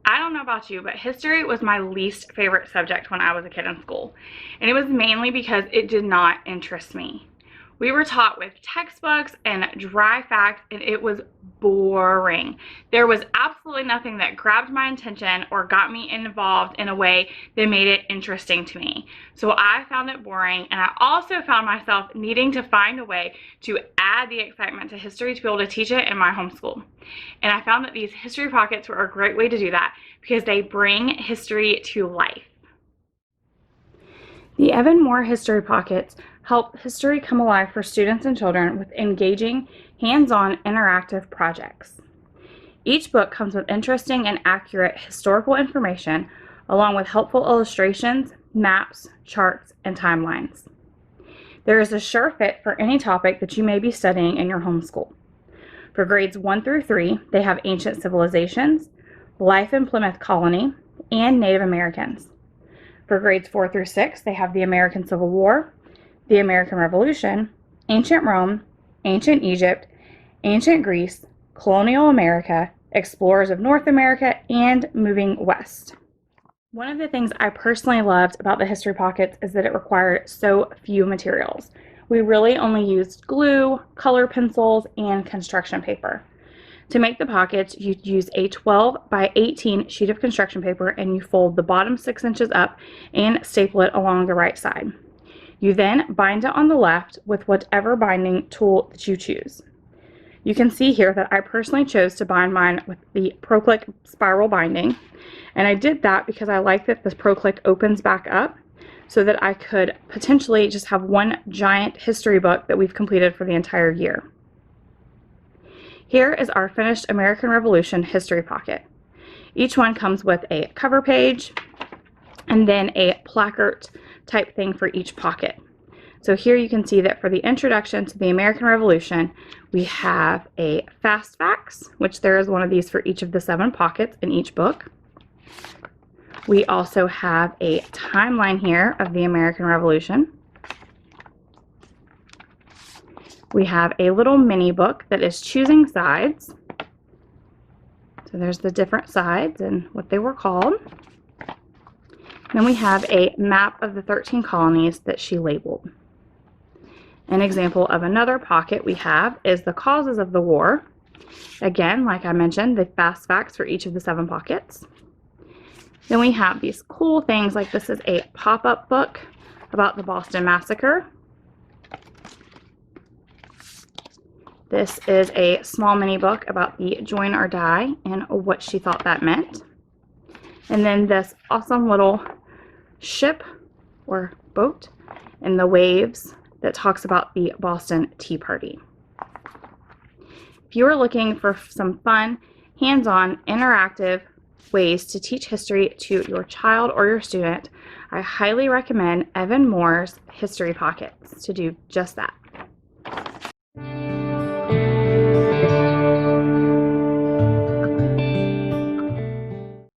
I don't know about you, but history was my least favorite subject when I was a kid in school. And it was mainly because it did not interest me. We were taught with textbooks and dry facts, and it was boring. There was absolutely nothing that grabbed my attention or got me involved in a way that made it interesting to me. So I found it boring, and I also found myself needing to find a way to add the excitement to history to be able to teach it in my homeschool. And I found that these history pockets were a great way to do that because they bring history to life. The Evan Moor History Pockets help history come alive for students and children with engaging, hands-on, interactive projects. Each book comes with interesting and accurate historical information, along with helpful illustrations, maps, charts, and timelines. There is a sure fit for any topic that you may be studying in your homeschool. For grades 1 through 3, they have ancient civilizations, life in Plymouth Colony, and Native Americans. For grades 4 through 6, they have the American Civil War, the American Revolution, ancient Rome, ancient Egypt, ancient Greece, colonial America, explorers of North America, and moving west. One of the things I personally loved about the history pockets is that it required so few materials. We really only used glue, color pencils, and construction paper. To make the pockets, you use a 12 by 18 sheet of construction paper and you fold the bottom 6 inches up and staple it along the right side. You then bind it on the left with whatever binding tool that you choose. You can see here that I personally chose to bind mine with the ProClick spiral binding, and I did that because I like that this ProClick opens back up so that I could potentially just have one giant history book that we've completed for the entire year. Here is our finished American Revolution history pocket. Each one comes with a cover page and then a placard type thing for each pocket. So here you can see that for the introduction to the American Revolution, we have a fast facts, which there is one of these for each of the 7 pockets in each book. We also have a timeline here of the American Revolution. We have a little mini book that is choosing sides. So there's the different sides and what they were called. Then we have a map of the 13 colonies that she labeled. An example of another pocket we have is the causes of the war. Again, like I mentioned, the fast facts for each of the 7 pockets. Then we have these cool things like this is a pop-up book about the Boston Massacre. This is a small mini book about the join or die and what she thought that meant. And then this awesome little ship or boat in the waves that talks about the Boston Tea Party. If you are looking for some fun, hands-on, interactive ways to teach history to your child or your student, I highly recommend Evan Moor's History Pockets to do just that.